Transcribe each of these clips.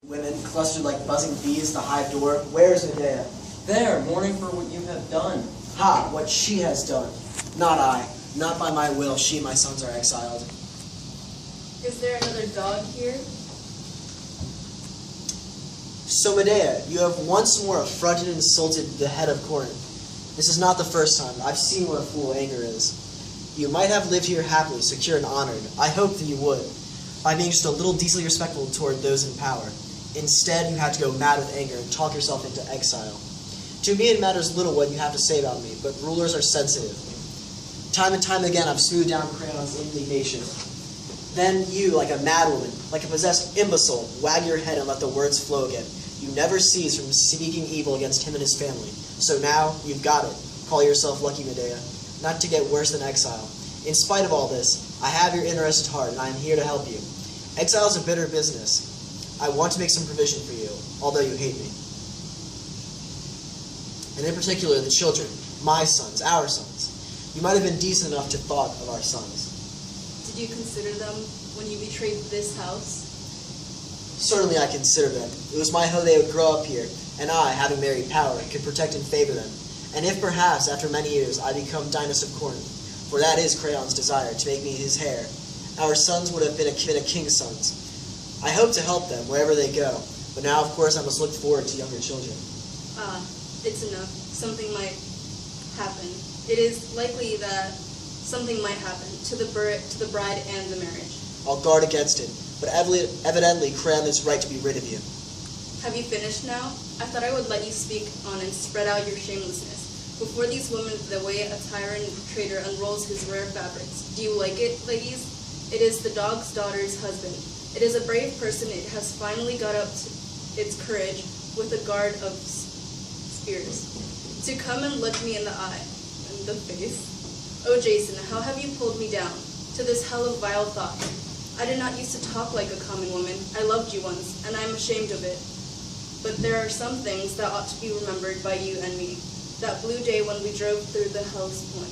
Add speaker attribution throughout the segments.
Speaker 1: Women clustered like buzzing bees at the hive door. Where's Medea?
Speaker 2: There, mourning for what you have done.
Speaker 1: Ha! What she has done. Not I. Not by my will. She and my sons are exiled.
Speaker 3: Is there another dog here?
Speaker 1: So Medea, you have once more affronted and insulted the head of Corinth. This is not the first time. I've seen what a fool anger is. You might have lived here happily, secure and honored. I hoped that you would, by being just a little decently respectful toward those in power. Instead, you had to go mad with anger and talk yourself into exile. To me, it matters little what you have to say about me, but rulers are sensitive. Time and time again, I've smoothed down Creon's indignation. Then you, like a madwoman, like a possessed imbecile, wag your head and let the words flow again. You never cease from speaking evil against him and his family. So now, you've got it. Call yourself lucky, Medea. Not to get worse than exile. In spite of all this, I have your interested heart, and I am here to help you. Exile is a bitter business. I want to make some provision for you, although you hate me. And in particular, the children, my sons, our sons. You might have been decent enough to thought of our sons.
Speaker 3: Did you consider them when you betrayed this house?
Speaker 1: Certainly I consider them. It was my hope they would grow up here, and I, having married power, could protect and favor them. And if perhaps, after many years, I become Dynast of Corinth, for that is Creon's desire, to make me his heir, our sons would have been a king's sons. I hope to help them wherever they go, but now, of course, I must look forward to younger children.
Speaker 3: It's enough. Something might happen. It is likely that something might happen to the bride and the marriage.
Speaker 1: I'll guard against it, but evidently Creon is right to be rid of you.
Speaker 3: Have you finished now? I thought I would let you speak on and spread out your shamelessness. Before these women, the way a tyrant trader unrolls his rare fabrics. Do you like it, ladies? It is the dog's daughter's husband. It is a brave person. It has finally got up to its courage with a guard of spears to come and look me in the eye, in the face. Oh, Jason, how have you pulled me down to this hell of vile thought? I did not used to talk like a common woman. I loved you once, and I am ashamed of it. But there are some things that ought to be remembered by you and me. That blue day when we drove through the Hellespont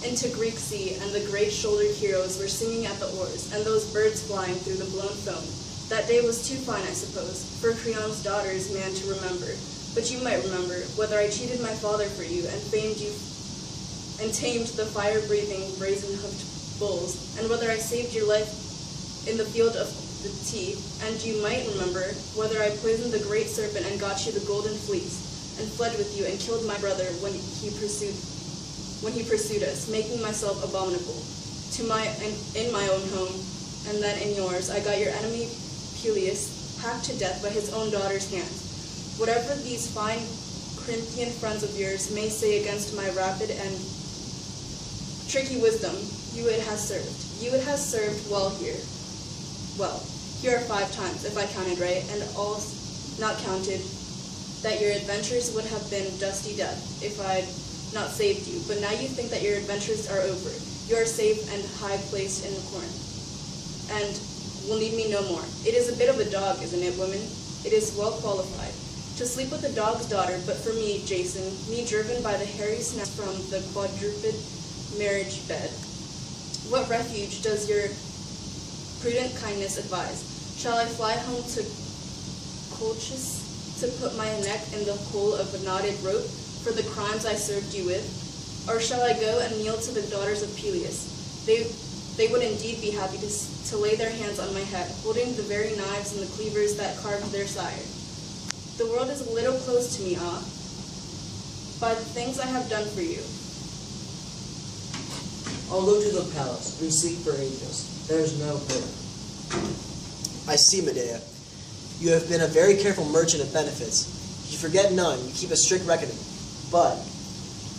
Speaker 3: into Greek sea, and the great-shouldered heroes were singing at the oars, and those birds flying through the blown foam. That day was too fine, I suppose, for Creon's daughter's man to remember. But you might remember whether I cheated my father for you, and tamed the fire-breathing, brazen-hoofed bulls, and whether I saved your life in the field of the T, and you might remember whether I poisoned the great serpent and got you the golden fleece, and fled with you and killed my brother when he pursued us, making myself abominable in my own home, and then in yours I got your enemy Peleus hacked to death by his own daughter's hands. Whatever these fine Corinthian friends of yours may say against my rapid and tricky wisdom, you it has served. You it has served well here. Well, here are 5 times, if I counted right, and all not counted, that your adventures would have been dusty death if I had not saved you. But now you think that your adventures are over. You are safe and high-placed in Corinth, and will need me no more. It is a bit of a dog, isn't it, women? It is well qualified to sleep with a dog's daughter, but for me, Jason, me driven by the hairy snap from the quadruped marriage bed. What refuge does your prudent kindness advise? Shall I fly home to Colchis to put my neck in the hole of a knotted rope for the crimes I served you with? Or shall I go and kneel to the daughters of Peleus? They would indeed be happy to lay their hands on my head, holding the very knives and the cleavers that carved their sire. The world is a little close to me, by the things I have done for you.
Speaker 4: I'll go to the palace and sleep for ages. There's no hope.
Speaker 1: I see, Medea. You have been a very careful merchant of benefits. You forget none. You keep a strict reckoning. But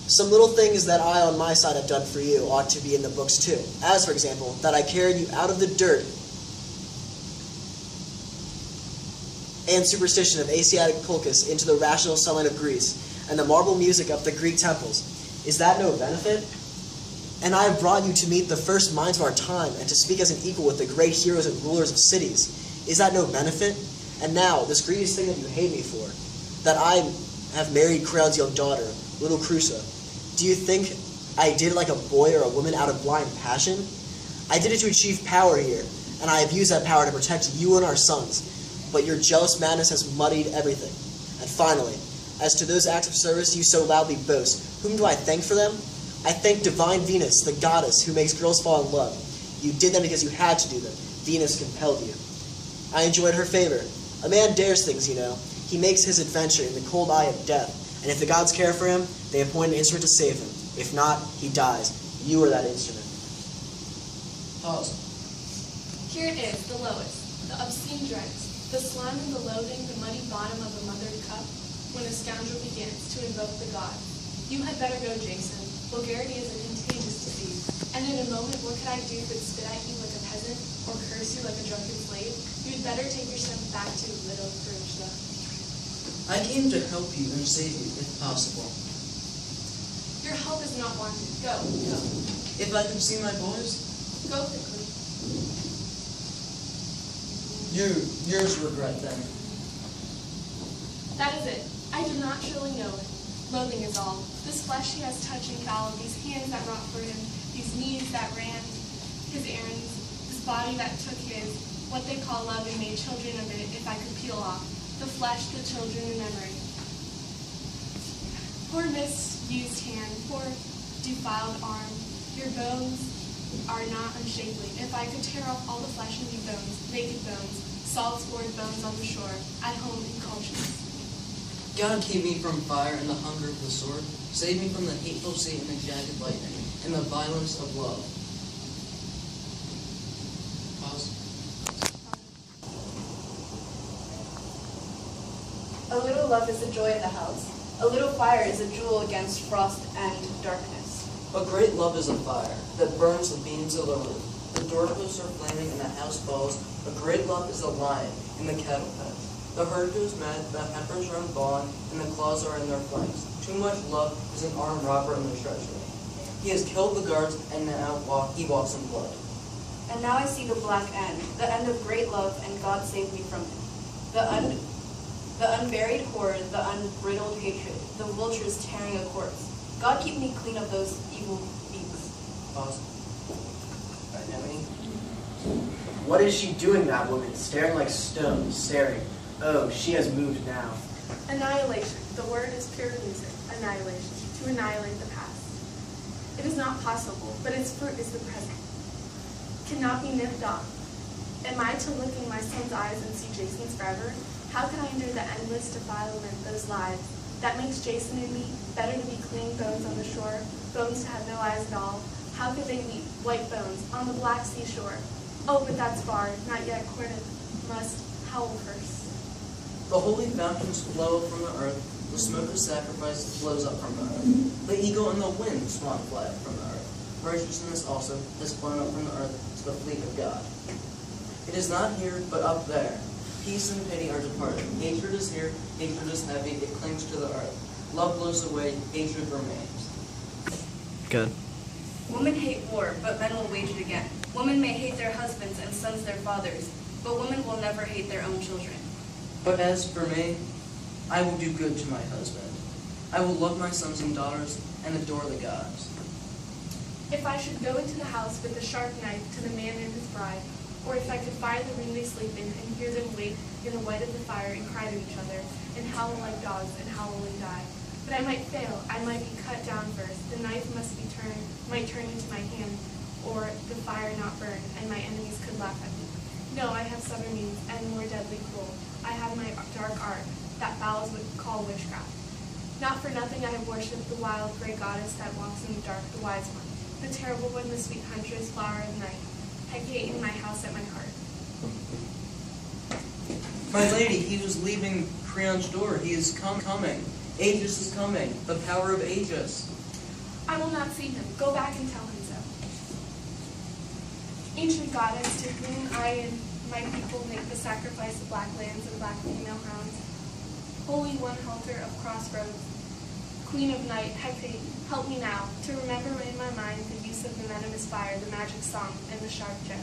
Speaker 1: some little things that I on my side have done for you ought to be in the books too. As, for example, that I carried you out of the dirt and superstition of Asiatic Colchis into the rational sunlight of Greece and the marble music of the Greek temples. Is that no benefit? And I have brought you to meet the first minds of our time and to speak as an equal with the great heroes and rulers of cities. Is that no benefit? And now, this grievous thing that you hate me for, that I have married Creon's young daughter, little Crusa. Do you think I did it like a boy or a woman out of blind passion? I did it to achieve power here, and I have used that power to protect you and our sons. but your jealous madness has muddied everything. And finally, as to those acts of service you so loudly boast, whom do I thank for them? I thank divine Venus, the goddess who makes girls fall in love. You did them because you had to do them. Venus compelled you. I enjoyed her favor. A man dares things, you know. He makes his adventure in the cold eye of death, and if the gods care for him, they appoint an instrument to save him. If not, he dies. You are that instrument.
Speaker 4: Pause.
Speaker 5: Here it is, the lowest, the obscene dregs, the slime and the loathing, the muddy bottom of a mothered cup, when a scoundrel begins to invoke the god. You had better go, Jason. Vulgarity is a contagious disease, and in a moment what could I do but spit at you like a peasant, or curse you like a drunken slave? You'd better take yourself back to little Persia.
Speaker 4: I came to help you and save you, if possible.
Speaker 5: Your help is not wanted. Go, go.
Speaker 4: If I could see my boys,
Speaker 5: Go quickly.
Speaker 4: yours regret them.
Speaker 5: That is it. I do not truly know it. Loathing is all. This flesh he has touched and foul, these hands that wrought for him, these knees that ran his errands, this body that took his, what they call love and made children of it, if I could peel off, the flesh, the children in memory. Poor misused hand, poor defiled arm, your bones are not unshapely. If I could tear off all the flesh and be bones, naked bones, salt-scored bones on the shore, at home in Colchis.
Speaker 4: God keep me from fire and the hunger of the sword. Save me from the hateful sea and the jagged lightning, and the violence of love. Pause.
Speaker 3: A little love is a joy in the house. A little fire is a jewel against frost and darkness.
Speaker 2: A great love is a fire that burns the beams of the roof. The doorposts are flaming and the house falls. A great love is a lion in the cattle pen. The herd goes mad, the heifers run gone, and the claws are in their flanks. Too much love is an armed robber in the treasury. He has killed the guards, and now he walks in blood.
Speaker 3: And now I see the black end, the end of great love, and God save me from it. The unburied horror, the unbridled hatred, the vultures tearing a corpse. God keep me clean of those evil beaks.
Speaker 2: Pause. Anemone.
Speaker 6: What is she doing, that woman? Staring like stone, staring. Oh, she has moved now.
Speaker 5: Annihilation. The word is pure music. Annihilation. To annihilate the past. It is not possible, but its fruit is the present. Cannot be nipped off. Am I to look in my son's eyes and see Jason's forever? How can I endure the endless defilement, those lives? That makes Jason and me better to be clean bones on the shore, bones to have no eyes at all. How could they meet, white bones, on the black seashore? Oh, but that's far, not yet Corinth must howl curse.
Speaker 2: The holy fountains flow from the earth. The smoke of sacrifice flows up from the earth. The eagle and the wind swan fly from the earth. Righteousness also has flown up from the earth to the fleet of God. It is not here, but up there. Peace and pity are departed. Hatred is here, hatred is heavy, it clings to the earth. Love blows away, hatred remains.
Speaker 1: Good.
Speaker 3: Women hate war, but men will wage it again. Women may hate their husbands and sons their fathers, but women will never hate their own children.
Speaker 2: But as for me, I will do good to my husband. I will love my sons and daughters and adore the gods.
Speaker 5: If I should go into the house with a sharp knife to the man and his bride, or if I could find the room they sleep in and hear them wake in the white of the fire and cry to each other, and howl like dogs and howl and die. But I might fail, I might be cut down first, the knife might turn into my hand, or the fire not burn, and my enemies could laugh at me. No, I have subtle means, and more deadly cruel. I have my dark art, that fowls would call witchcraft. Not for nothing I have worshipped the wild gray goddess that walks in the dark, the wise one, the terrible one, the sweet huntress, flower of night. Hecate in my house at my heart.
Speaker 2: My lady, he was leaving Creon's door. He is coming. Aegis is coming. The power of Aegis.
Speaker 5: I will not see him. Go back and tell him so. Ancient goddess, to whom I and my people make the sacrifice of black lambs and black female hounds, Holy One, halter of crossroads, Queen of night, Hecate, help me now to remember in my mind the use of the venomous fire, the magic song, and the sharp jet.